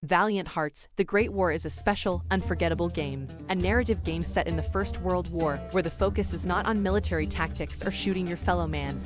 Valiant Hearts, The Great War is a special, unforgettable game. A narrative game set in the First World War, where the focus is not on military tactics or shooting your fellow man,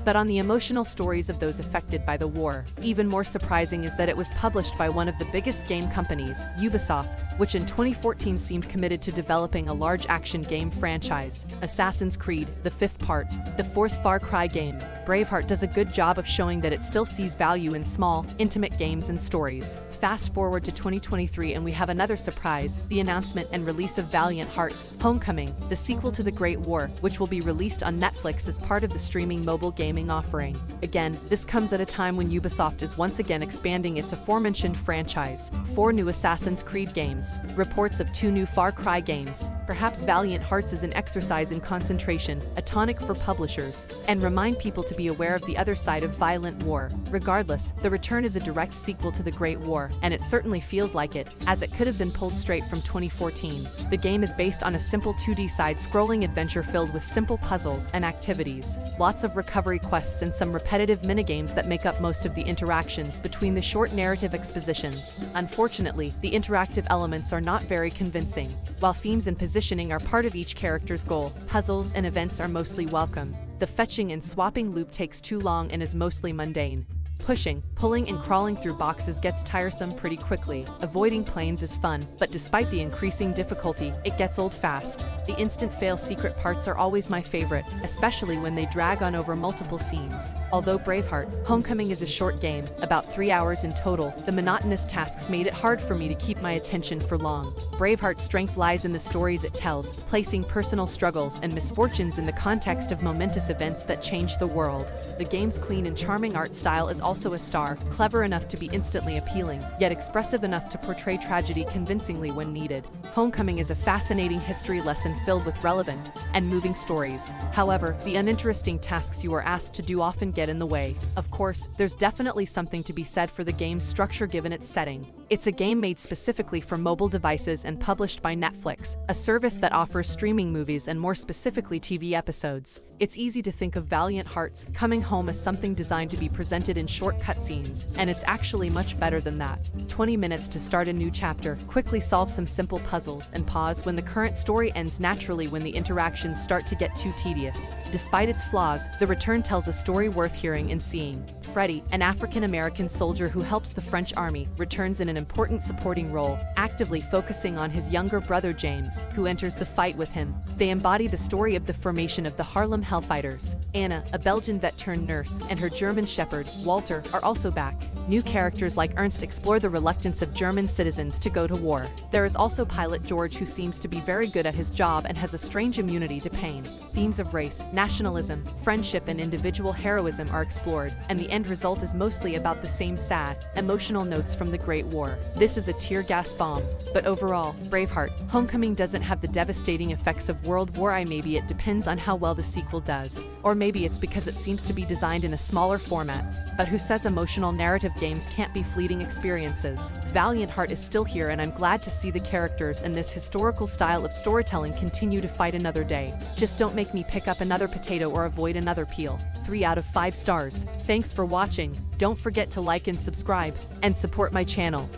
but on the emotional stories of those affected by the war. Even more surprising is that it was published by one of the biggest game companies, Ubisoft, which in 2014 seemed committed to developing a large action game franchise. Assassin's Creed, the fifth part, the fourth Far Cry game. Braveheart does a good job of showing that it still sees value in small, intimate games and stories. Fast forward to 2023 and we have another surprise, the announcement and release of Valiant Hearts, Homecoming, the sequel to The Great War, which will be released on Netflix as part of the streaming mobile gaming offering. Again, this comes at a time when Ubisoft is once again expanding its aforementioned franchise. 4 new Assassin's Creed games, reports of 2 new Far Cry games. Perhaps Valiant Hearts is an exercise in concentration, a tonic for publishers, and remind people to be aware of the other side of violent war. Regardless, the return is a direct sequel to The Great War, and it certainly feels like it, as it could have been pulled straight from 2014. The game is based on a simple 2D side-scrolling adventure filled with simple puzzles and activities, lots of recovery quests and some repetitive minigames that make up most of the interactions between the short narrative expositions. Unfortunately, the interactive elements are not very convincing. While themes and positioning are part of each character's goal, puzzles and events are mostly welcome. The fetching and swapping loop takes too long and is mostly mundane. Pushing, pulling and crawling through boxes gets tiresome pretty quickly. Avoiding planes is fun, but despite the increasing difficulty, it gets old fast. The instant fail secret parts are always my favorite, especially when they drag on over multiple scenes. Although Braveheart, Homecoming is a short game, about 3 hours in total, the monotonous tasks made it hard for me to keep my attention for long. Braveheart's strength lies in the stories it tells, placing personal struggles and misfortunes in the context of momentous events that change the world. The game's clean and charming art style is also a star, clever enough to be instantly appealing, yet expressive enough to portray tragedy convincingly when needed. Homecoming is a fascinating history lesson filled with relevant and moving stories. However, the uninteresting tasks you are asked to do often get in the way. Of course, there's definitely something to be said for the game's structure given its setting. It's a game made specifically for mobile devices and published by Netflix, a service that offers streaming movies and more specifically TV episodes. It's easy to think of Valiant Hearts coming home as something designed to be presented in short cutscenes, and it's actually much better than that. 20 minutes to start a new chapter, quickly solve some simple puzzles, and pause when the current story ends naturally when the interactions start to get too tedious. Despite its flaws, The Return tells a story worth hearing and seeing. Freddie, an African-American soldier who helps the French army, returns in an important supporting role, actively focusing on his younger brother James, who enters the fight with him. They embody the story of the formation of the Harlem Hellfighters. Anna, a Belgian vet-turned-nurse, and her German shepherd, Walter, are also back. New characters like Ernst explore the reluctance of German citizens to go to war. There is also Pilot George, who seems to be very good at his job and has a strange immunity to pain. Themes of race, nationalism, friendship and individual heroism are explored, and the end result is mostly about the same sad, emotional notes from the Great War. This is a tear gas bomb, but overall, Braveheart, Homecoming doesn't have the devastating effects of World War I. Maybe it depends on how well the sequel does. Or maybe it's because it seems to be designed in a smaller format. But who says emotional narrative games can't be fleeting experiences? Valiant Heart is still here, and I'm glad to see the characters and this historical style of storytelling continue to fight another day. Just don't make me pick up another potato or avoid another peel. 3 out of 5 stars. Thanks for watching. Don't forget to like and subscribe, and support my channel.